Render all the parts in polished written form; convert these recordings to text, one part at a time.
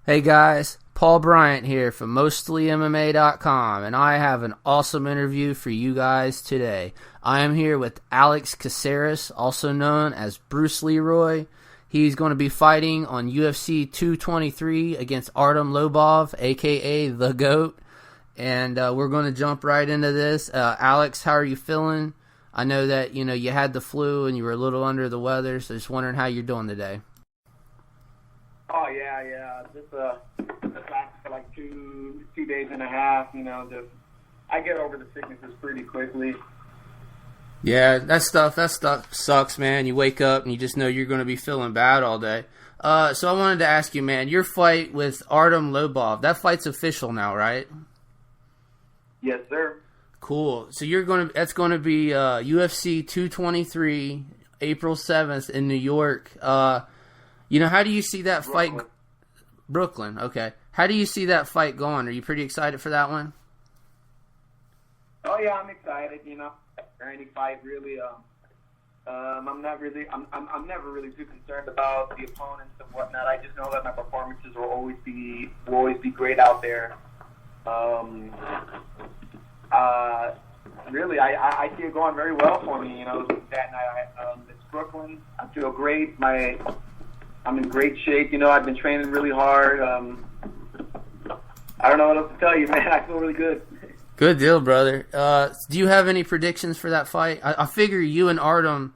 Hey guys, Paul Bryant here from MostlyMMA.com, and I have an awesome interview for you guys today. I am here with Alex Caceres, also known as Bruce Leroy. He's going to be fighting on UFC 223 against Artem Lobov, aka The GOAT, and we're going to jump right into this. Alex, how are you feeling? I know that you had the flu and you were a little under the weather, so just wondering how you're doing today. Oh yeah. Just lasted for like two days and a half. I get over the sicknesses pretty quickly. Yeah, that stuff sucks, man. You wake up and you just know you're going to be feeling bad all day. So I wanted to ask you, man, your fight with Artem Lobov, that fight's official now, right? Yes, sir. Cool. So that's going to be UFC 223, April 7th in New York. How do you see that fight? Brooklyn, okay. How do you see that fight going? Are you pretty excited for that one? Oh yeah, I'm excited. For any fight, really. I'm never really too concerned about the opponents and whatnot. I just know that my performances will always be great out there. Really, I see it going very well for me. That night, it's Brooklyn. I feel great. I'm in great shape. I've been training really hard. I don't know what else to tell you, man. I feel really good. Good deal, brother. Do you have any predictions for that fight? I figure you and Artem,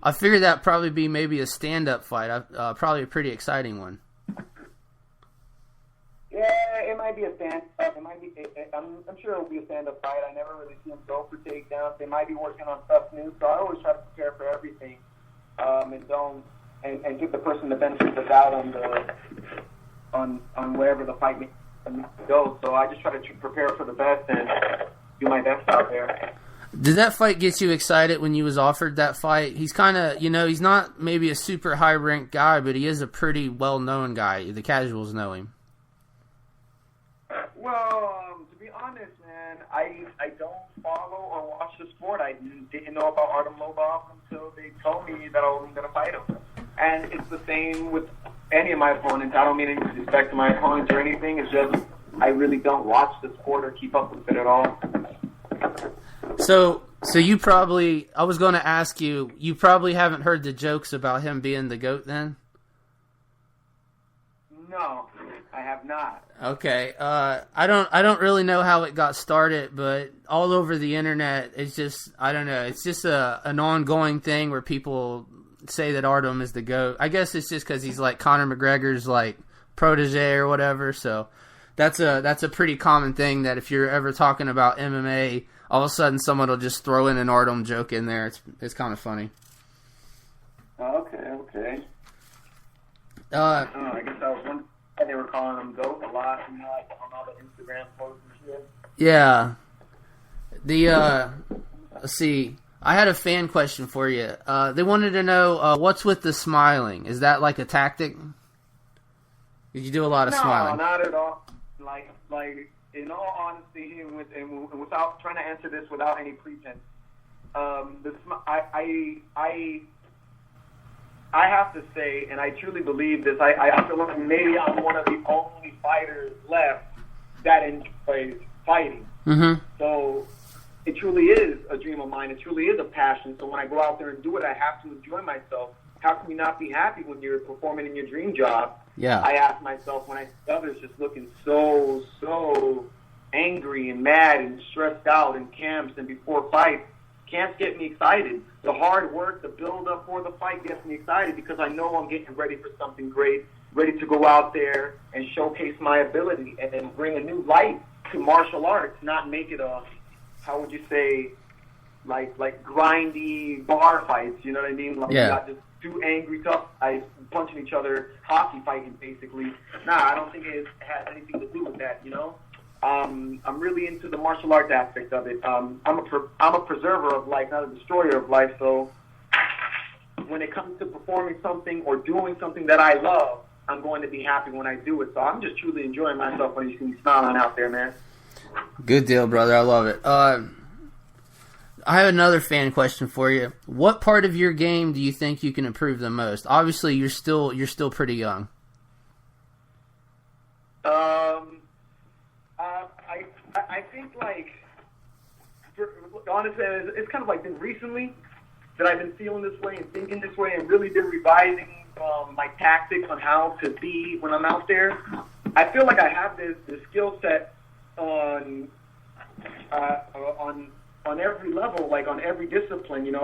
I figure that probably be maybe a stand-up fight. Probably a pretty exciting one. Yeah, it might be a stand-up. I'm sure it'll be a stand-up fight. I never really see them go for takedowns. They might be working on stuff new, so I always try to prepare for everything. And give the person the benefit of the doubt on wherever the fight may go. So I just try to prepare for the best and do my best out there. Did that fight get you excited when you was offered that fight? He's kind of, he's not maybe a super high-ranked guy, but he is a pretty well-known guy. The casuals know him. Well, to be honest, man, I don't follow or watch the sport. I didn't know about Artem Lobov until they told me that I wasn't going to fight him. And it's the same with any of my opponents. I don't mean any disrespect to my opponents or anything. It's just I really don't watch the sport or keep up with it at all. So you probably, I was going to ask you, you probably haven't heard the jokes about him being the GOAT then? No, I have not. Okay. I don't really know how it got started, but all over the internet, it's just, I don't know, it's just an ongoing thing where people say that Artem is the GOAT. I guess it's just because he's like Conor McGregor's like protege or whatever. So that's a pretty common thing that if you're ever talking about MMA, all of a sudden someone will just throw in an Artem joke in there. It's kind of funny. Okay. I guess I was wondering why they were calling him GOAT a lot. Like on all the Instagram posts and shit. Yeah. Let's see. I had a fan question for you. They wanted to know what's with the smiling. Is that like a tactic? Did you do a lot of smiling? No, not at all. Like in all honesty, and without trying to answer this without any pretense, I have to say, and I truly believe this. I feel like maybe I'm one of the only fighters left that enjoys fighting. Mm-hmm. So. It truly is a dream of mine. It truly is a passion. So when I go out there and do it, I have to enjoy myself. How can you not be happy when you're performing in your dream job? Yeah. I ask myself when I see others just looking so angry and mad and stressed out in camps and before fights. Camps get me excited. The hard work, the build-up for the fight gets me excited because I know I'm getting ready for something great, ready to go out there and showcase my ability and then bring a new light to martial arts, not make it a... How would you say, like grindy bar fights? You know what I mean? Like yeah. Not just two angry tough guys punching each other, hockey fighting basically. Nah, I don't think it has anything to do with that. I'm really into the martial arts aspect of it. I'm a preserver of life, not a destroyer of life. So when it comes to performing something or doing something that I love, I'm going to be happy when I do it. So I'm just truly enjoying myself when you see me smiling out there, man. Good deal, brother. I love it. I have another fan question for you. What part of your game do you think you can improve the most? Obviously, you're still pretty young. think like honestly, it's kind of like been recently that I've been feeling this way and thinking this way and really been revising my tactics on how to be when I'm out there. I feel like I have this skill set on every level, like on every discipline.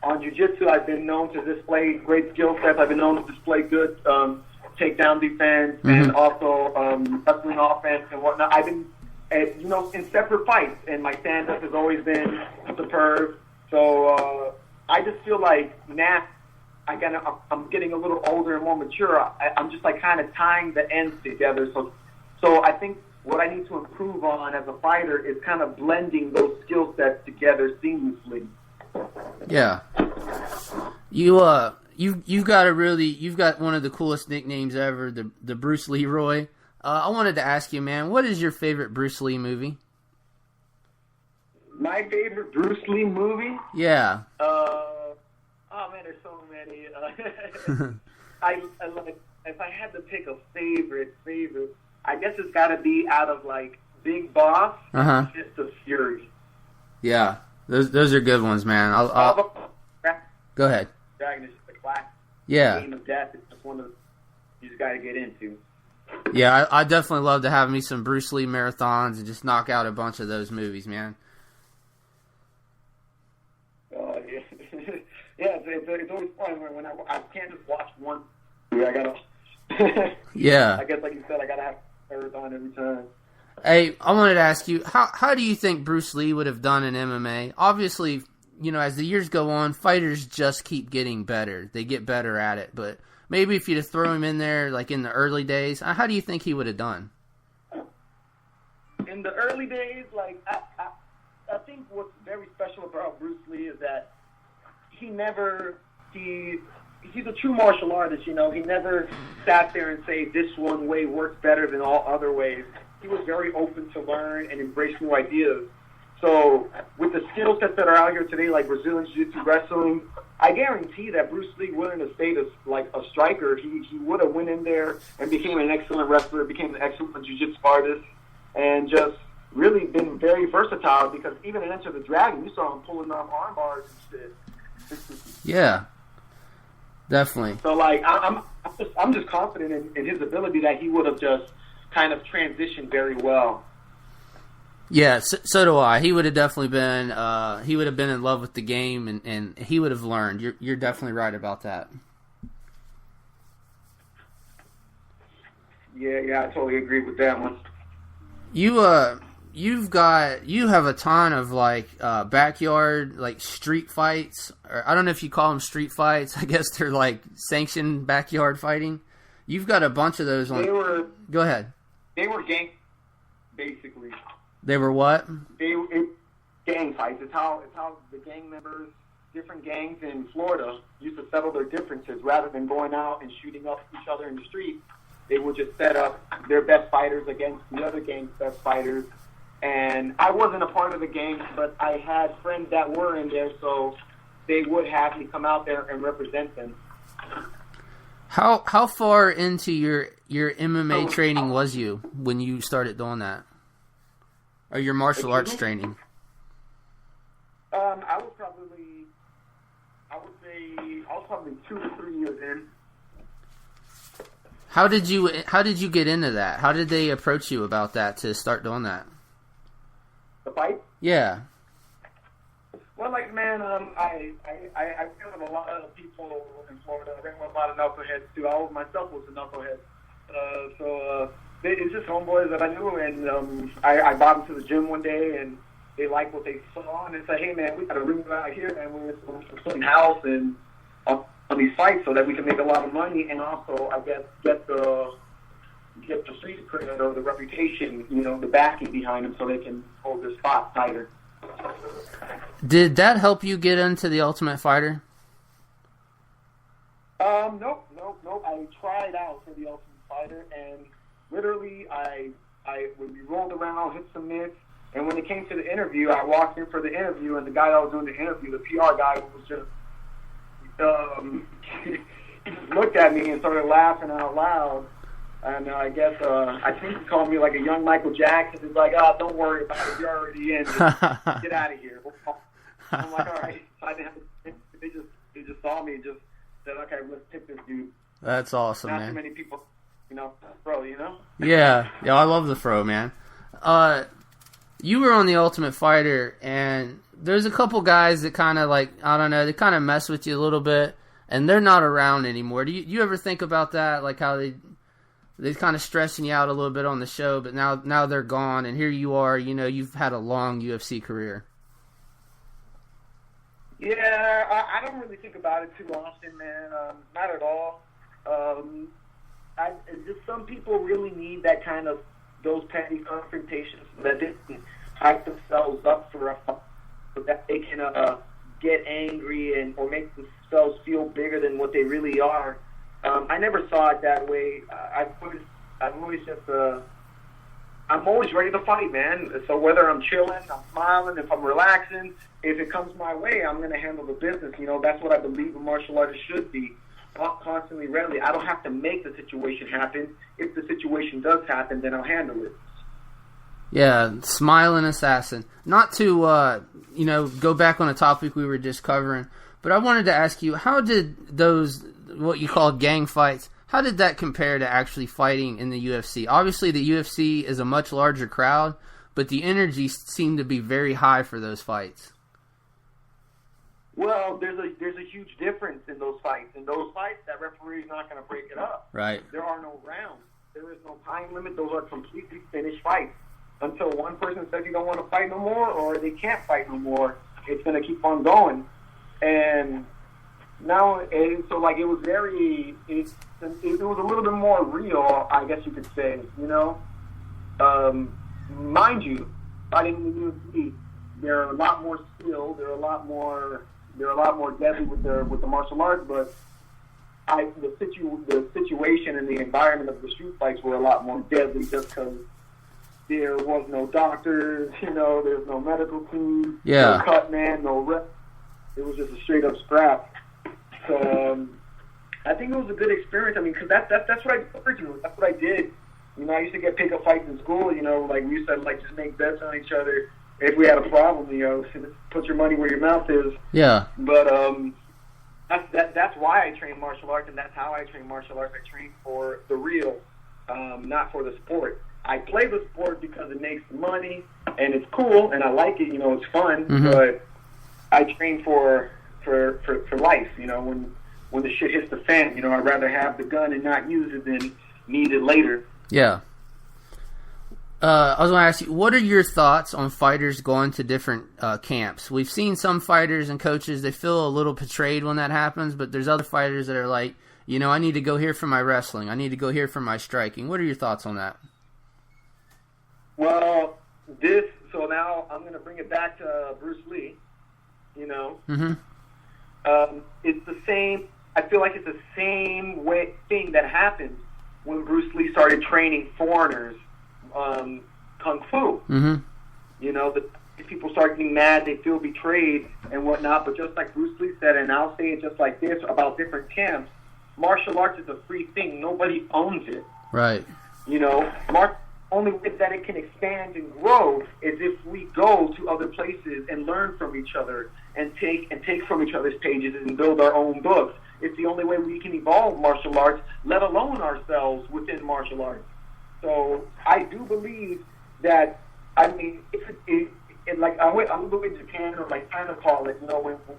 On jiu-jitsu, I've been known to display great skill sets. I've been known to display good takedown defense and also wrestling offense and whatnot. I've been, in separate fights, and my stand-up has always been superb. So I just feel like now I'm getting a little older and more mature. I'm just like kind of tying the ends together. So I think what I need to improve on as a fighter is kind of blending those skill sets together seamlessly. Yeah. You've got one of the coolest nicknames ever, the Bruce Leroy. I wanted to ask you, man, what is your favorite Bruce Lee movie? My favorite Bruce Lee movie? Yeah. Oh man, there's so many. I if I had to pick a favorite, I guess it's got to be out of like Big Boss, Fist of Fury. Yeah, those are good ones, man. I'll go ahead. Dragon is just a classic. Yeah. Game of Death is just one of you just got to get into. Yeah, I definitely love to have me some Bruce Lee marathons and just knock out a bunch of those movies, man. Yeah. Yeah, it's always fun when I can't just watch one movie. I gotta. Yeah. I guess like you said, I gotta have a marathon every time. Hey, I wanted to ask you, how do you think Bruce Lee would have done in MMA? Obviously, as the years go on, fighters just keep getting better. They get better at it, but maybe if you'd throw him in there, like in the early days, how do you think he would have done? In the early days, like I think what's very special about Bruce Lee is that he's a true martial artist. He never sat there and say this one way works better than all other ways. He was very open to learn and embrace new ideas. So with the skill sets that are out here today, like Brazilian Jiu-Jitsu, wrestling, I guarantee that Bruce Lee wouldn't have stayed as like a striker. He would have went in there and became an excellent wrestler, became an excellent Jiu-Jitsu artist, and just really been very versatile, because even in Enter the Dragon, you saw him pulling off arm bars and shit. Yeah, definitely. So like I'm just confident in his ability that he would have just kind of transitioned very well. Yeah, so do I. He would have definitely been. He would have been in love with the game, and he would have learned. You're definitely right about that. Yeah, I totally agree with that one. You have a ton of like backyard like street fights. Or I don't know if you call them street fights. I guess they're like sanctioned backyard fighting. You've got a bunch of those on. Go ahead. They were gang, basically. They were what? Gang fights. It's how the gang members, different gangs in Florida, used to settle their differences. Rather than going out and shooting up each other in the street, they would just set up their best fighters against the other gang's best fighters. And I wasn't a part of the gang, but I had friends that were in there, so they would have me come out there and represent them. How far into your MMA training was you when you started doing that? Or your martial arts training? I was probably 2 to 3 years in. How did you get into that? How did they approach you about that to start doing that? The fight? Yeah. Well, like, man, I feel with a lot of people in Florida. I ran with a lot of knuckleheads too. I myself was a knucklehead. It's just homeboys that I knew, and I brought them to the gym one day, and they liked what they saw, and they said, "Hey, man, we got to ring out here, and we're putting house and on these fights so that we can make a lot of money, and also, I guess, get the street cred or the reputation, the backing behind them, so they can hold their spot tighter." Did that help you get into the Ultimate Fighter? Nope. I tried out for the Ultimate Fighter, and literally, when we rolled around, hit some mitts, and when it came to the interview, I walked in for the interview, and the guy that was doing the interview, the PR guy, was just he just looked at me and started laughing out loud, And I guess I think he called me like a young Michael Jackson. He's like, "Oh, don't worry about it. You're already in. Just get out of here." I'm like, "All right." They just saw me and just said, "Okay, let's pick this dude." That's awesome, Not man. too many people, bro. Yeah, I love the Fro, man. You were on The Ultimate Fighter, and there's a couple guys that kind of like, I don't know, they kind of mess with you a little bit, and they're not around anymore. Do you ever think about that, like how they're kind of stressing you out a little bit on the show, but now they're gone, and here you are, you've had a long UFC career. Yeah, I don't really think about it too often, man. Not at all. Just some people really need that kind of those petty confrontations so that they can hype themselves up so that they can get angry or make themselves feel bigger than what they really are. I never saw it that way. I'm always ready to fight, man. So whether I'm chilling, I'm smiling, if I'm relaxing, if it comes my way, I'm going to handle the business. That's what I believe a martial artist should be. Constantly ready. I don't have to make the situation happen. If the situation does happen, then I'll handle it. Yeah, smiling assassin. Not to go back on a topic we were just covering, but I wanted to ask you, how did those what you call gang fights? How did that compare to actually fighting in the UFC? Obviously, the UFC is a much larger crowd, but the energy seemed to be very high for those fights. Well, there's a huge difference in those fights. In those fights, that referee is not going to break it up. Right. There are no rounds. There is no time limit. Those are completely finished fights. Until one person says you don't want to fight no more or they can't fight no more, it's going to keep on going. And now, it was it was a little bit more real, I guess you could say, Mind you, fighting in the UFC, they're a lot more skilled, they're a lot more deadly with the martial arts, but the situation and the environment of the street fights were a lot more deadly just because there was no doctors, there's no medical team, no cut man, no rep. It was just a straight up scrap. So I think it was a good experience. I mean, because that's what I did. That's what I did. I used to get pickup fights in school. Like we used to just make bets on each other. If we had a problem, put your money where your mouth is. Yeah. But that's why I train martial arts, and that's how I train martial arts. I train for the real, not for the sport. I play the sport because it makes money and it's cool and I like it. It's fun. Mm-hmm. But I train for life. When the shit hits the fan, I'd rather have the gun and not use it than need it later. Yeah. I was going to ask you, what are your thoughts on fighters going to different camps? We've seen some fighters and coaches, they feel a little betrayed when that happens, but there's other fighters that are like, I need to go here for my wrestling. I need to go here for my striking. What are your thoughts on that? Well, so now I'm going to bring it back to Bruce Lee, Mm-hmm. It's the same, I feel like it's the same thing that happened when Bruce Lee started training foreigners. Kung Fu. Mm-hmm. The people start getting mad, they feel betrayed and whatnot, but just like Bruce Lee said, and I'll say it just like this about different camps, martial arts is a free thing. Nobody owns it. Right. Only way that it can expand and grow is if we go to other places and learn from each other and take from each other's pages and build our own books. It's the only way we can evolve martial arts, let alone ourselves within martial arts. So I do believe that, like I would go in Japan or like China call it,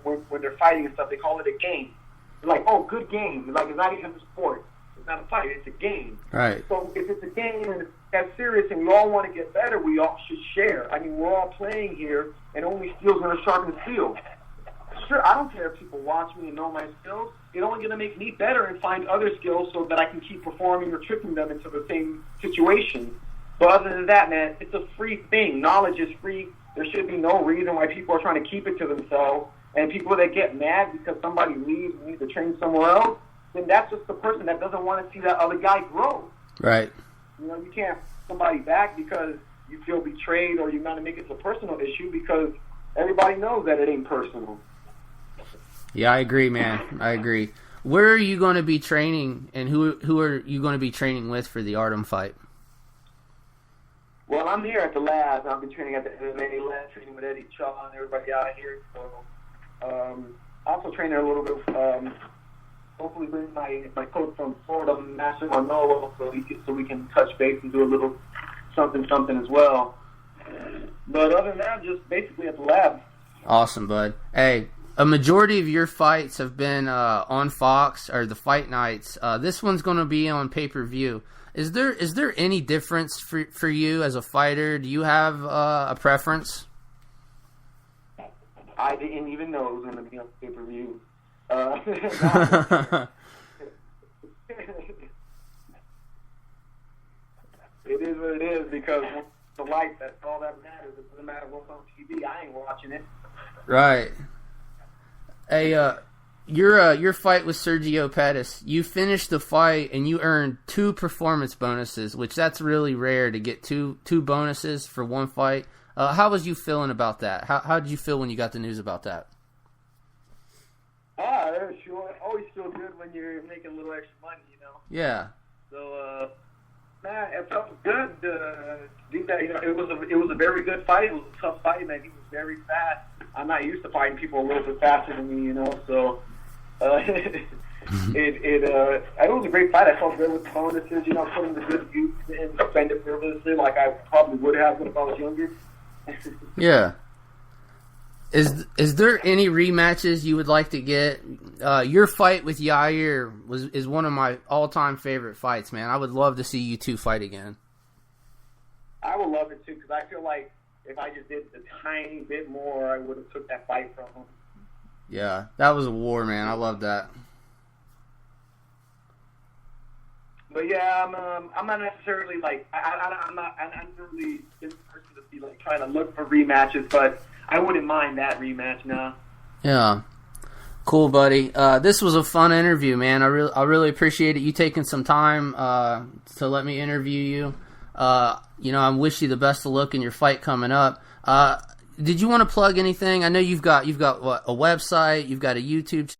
when they're fighting and stuff, they call it a game. They're like, oh, good game. Like, it's not even a sport. It's not a fight. It's a game. Right. So if it's a game and it's that serious and we all want to get better, we all should share. We're all playing here, and only steel's going to sharpen steel. Sure, I don't care if people watch me and know my skills. It's only going to make me better and find other skills so that I can keep performing or tricking them into the same situation. But other than that, man, it's a free thing. Knowledge is free. There should be no reason why people are trying to keep it to themselves. And people that get mad because somebody leaves and needs to train somewhere else, then that's just the person that doesn't want to see that other guy grow. Right. You can't somebody back because you feel betrayed or you want to make it a personal issue because everybody knows that it ain't personal. Yeah, I agree, man. I agree. Where are you going to be training, and who are you going to be training with for the Artem fight? Well, I'm here at the lab. I've been training at the MMA lab, training with Eddie Shaw and everybody out here. So, also training a little bit. Hopefully, bring my coach from Florida, Master Manolo, so we can touch base and do a little something as well. But other than that, just basically at the lab. Awesome, bud. Hey, a majority of your fights have been on Fox or the fight nights. This one's going to be on pay-per-view. Is there any difference for you as a fighter? Do you have a preference? I didn't even know it was going to be on pay-per-view. It is what it is, because the light, that's all that matters. It doesn't matter what's on TV. I ain't watching it. Right. Hey, your fight with Sergio Pettis, you finished the fight and you earned 2 performance bonuses, which that's really rare to get two bonuses for one fight. How was you feeling about that? How did you feel when you got the news about that? Sure. Always feel good when you're making a little extra money, you know. Yeah. So, man, it felt good to do that. You know, it was a very good fight. It was a tough fight, man. He was very fast. I'm not used to fighting people a little bit faster than me, you know. So, it was a great fight. I felt good with the bonuses, you know, putting the good use and spend it frivolously like I probably would have if I was younger. Yeah. Is there any rematches you would like to get? Your fight with Yair is one of my all-time favorite fights, man. I would love to see you two fight again. I would love it too, because I feel like if I just did a tiny bit more, I would have took that fight from him. Yeah, that was a war, man. I love that. But yeah, I'm not necessarily like I'm not really this person to be like trying to look for rematches, but I wouldn't mind that rematch now. Yeah. Cool, buddy. This was a fun interview, man. I really appreciate it. You taking some time to let me interview you. You know, I wish you the best of luck in your fight coming up. Did you want to plug anything? I know you've got what, a website, you've got a YouTube